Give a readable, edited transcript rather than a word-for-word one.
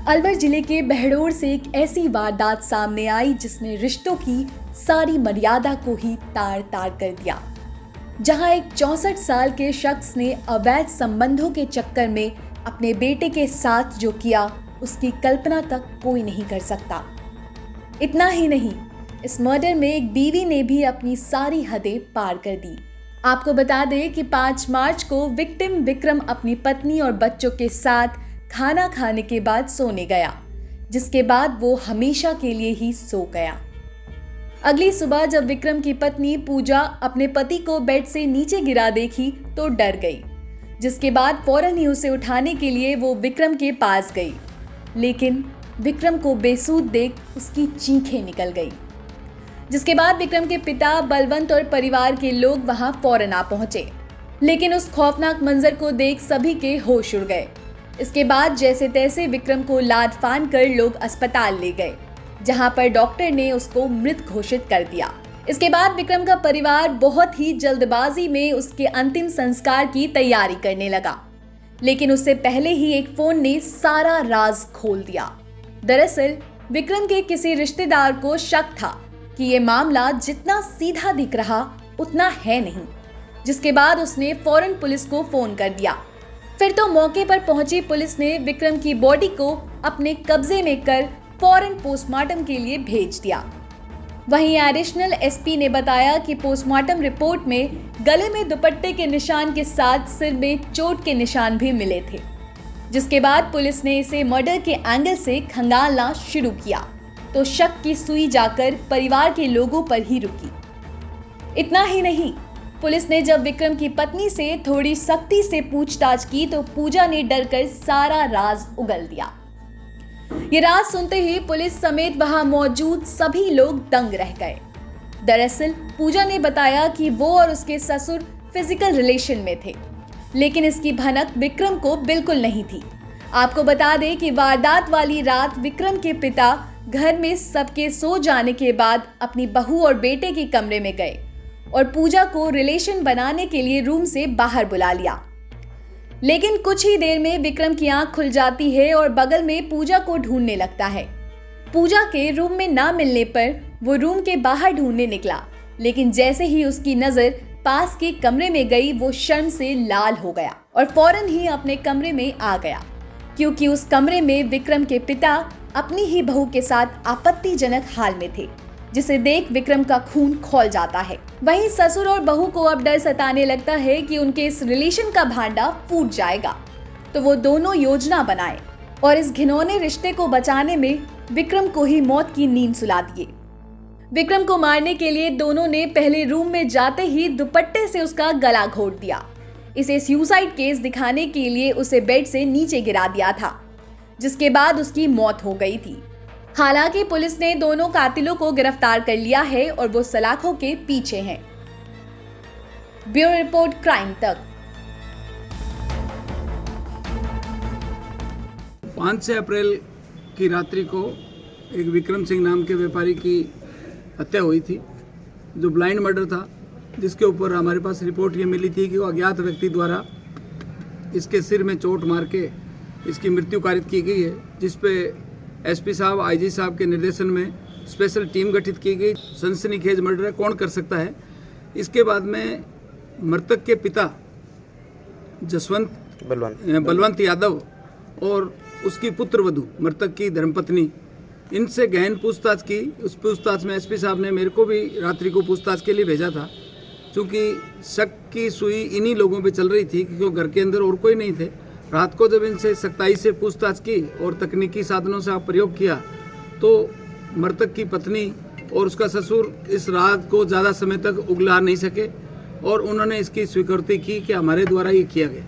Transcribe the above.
अलवर जिले के बहड़ोर से एक ऐसी वारदात सामने आई जिसने रिश्तों की सारी मर्यादा को ही तार तार कर दिया। जहां एक 64 साल के शख्स ने अवैध संबंधों के चक्कर में अपने बेटे के साथ जो किया उसकी कल्पना तक कोई नहीं कर सकता। इतना ही नहीं, इस मर्डर में एक बीवी ने भी अपनी सारी हदें पार कर दी। आपको बता दें कि 5 मार्च को विक्टिम विक्रम अपनी पत्नी और बच्चों के साथ खाना खाने के बाद सोने गया, जिसके बाद वो हमेशा के लिए ही सो गया। अगली सुबह जब विक्रम की पत्नी पूजा अपने पति को बेड से नीचे गिरा देखी तो डर गई, जिसके बाद फौरन ही उसे उठाने के लिए वो विक्रम के पास गई, लेकिन विक्रम को बेसुध देख उसकी चीखें निकल गई। जिसके बाद विक्रम के पिता बलवंत और परिवार के लोग वहां फौरन आ पहुंचे, लेकिन उस खौफनाक मंजर को देख सभी के होश उड़ गए। इसके बाद जैसे तैसे विक्रम को लाद फान कर लोग अस्पताल ले गए, जहां पर डॉक्टर ने उसको मृत घोषित कर दिया। इसके बाद विक्रम का परिवार बहुत ही जल्दबाजी में उसके अंतिम संस्कार की तैयारी करने लगा, लेकिन उससे पहले ही एक फोन ने सारा राज खोल दिया। दरअसल विक्रम के किसी रिश्तेदार को शक था कि ये मामला जितना सीधा दिख रहा उतना है नहीं, जिसके बाद उसने फौरन पुलिस को फोन कर दिया। फिर तो मौके पर पहुंची पुलिस ने विक्रम की बॉडी को अपने कब्जे में कर फौरन पोस्टमार्टम के लिए भेज दिया। वहीं एडिशनल एसपी ने बताया कि पोस्टमार्टम रिपोर्ट में गले में दुपट्टे के निशान के साथ सिर में चोट के निशान भी मिले थे, जिसके बाद पुलिस ने इसे मर्डर के एंगल से खंगालना शुरू किया तो शक की सुई जाकर परिवार के लोगों पर ही रुकी। इतना ही नहीं, पुलिस ने जब विक्रम की पत्नी से थोड़ी सख्ती से पूछताछ की तो पूजा ने डरकर सारा राज उगल दिया। ये राज सुनते ही पुलिस समेत वहां मौजूद सभी लोग दंग रह गए। दरअसल पूजा ने बताया कि वो और उसके ससुर फिजिकल रिलेशन में थे, लेकिन इसकी भनक विक्रम को बिल्कुल नहीं थी। आपको बता दें कि वारदात वाली रात विक्रम के पिता घर में सबके सो जाने के बाद अपनी बहू और बेटे के कमरे में गए और पूजा को रिलेशन बनाने के लिए रूम से बाहर बुला लिया। लेकिन कुछ ही देर में विक्रम की आंख खुल जाती है और बगल में पूजा को ढूंढने लगता है। पूजा के रूम में ना मिलने पर वो रूम के बाहर ढूंढने निकला, लेकिन जैसे ही उसकी नजर पास के कमरे में गई वो शर्म से लाल हो गया और फौरन ही अपने कमरे में आ गया, क्योंकि उस कमरे में विक्रम के पिता अपनी ही बहू के साथ आपत्तिजनक हाल में थे, जिसे देख विक्रम का खून खौल जाता है। वहीं ससुर और बहू को अब डर सताने लगता है कि उनके इस रिलेशन का भांडा फूट जाएगा, तो वो दोनों योजना बनाए और इस घिनौने रिश्ते को बचाने में विक्रम को ही मौत की नींद सुला दिए। विक्रम को मारने के लिए दोनों ने पहले रूम में जाते ही दुपट्टे से उसका गला घोट दिया। इसे सुसाइड केस दिखाने के लिए उसे बेड से नीचे गिरा दिया था, जिसके बाद उसकी मौत हो गई थी। हालांकि पुलिस ने दोनों कातिलों को गिरफ्तार कर लिया है और वो सलाखों के पीछे हैं। ब्यूरो रिपोर्ट, क्राइम तक। 5 से अप्रैल की रात्रि को एक विक्रम सिंह नाम के व्यापारी की हत्या हुई थी, जो ब्लाइंड मर्डर था, जिसके ऊपर हमारे पास रिपोर्ट ये मिली थी कि वो अज्ञात व्यक्ति द्वारा इसके सिर में चोट मार के इसकी मृत्यु कारित की गई है, जिस पे एसपी साहब, आईजी साहब के निर्देशन में स्पेशल टीम गठित की गई। सनसनीखेज मर्डर है, कौन कर सकता है। इसके बाद में मृतक के पिता जसवंत बलवंत यादव और उसकी पुत्रवधू मृतक की धर्मपत्नी, इनसे गहन पूछताछ की। उस पूछताछ में एसपी साहब ने मेरे को भी रात्रि को पूछताछ के लिए भेजा था, क्योंकि शक की सुई इन्हीं लोगों पे चल रही थी, क्योंकि घर के अंदर और कोई नहीं थे। रात को जब इनसे सख्ताई से पूछताछ की और तकनीकी साधनों से प्रयोग किया तो मृतक की पत्नी और उसका ससुर इस रात को ज़्यादा समय तक उगला नहीं सके और उन्होंने इसकी स्वीकृति की कि हमारे द्वारा ये किया गया।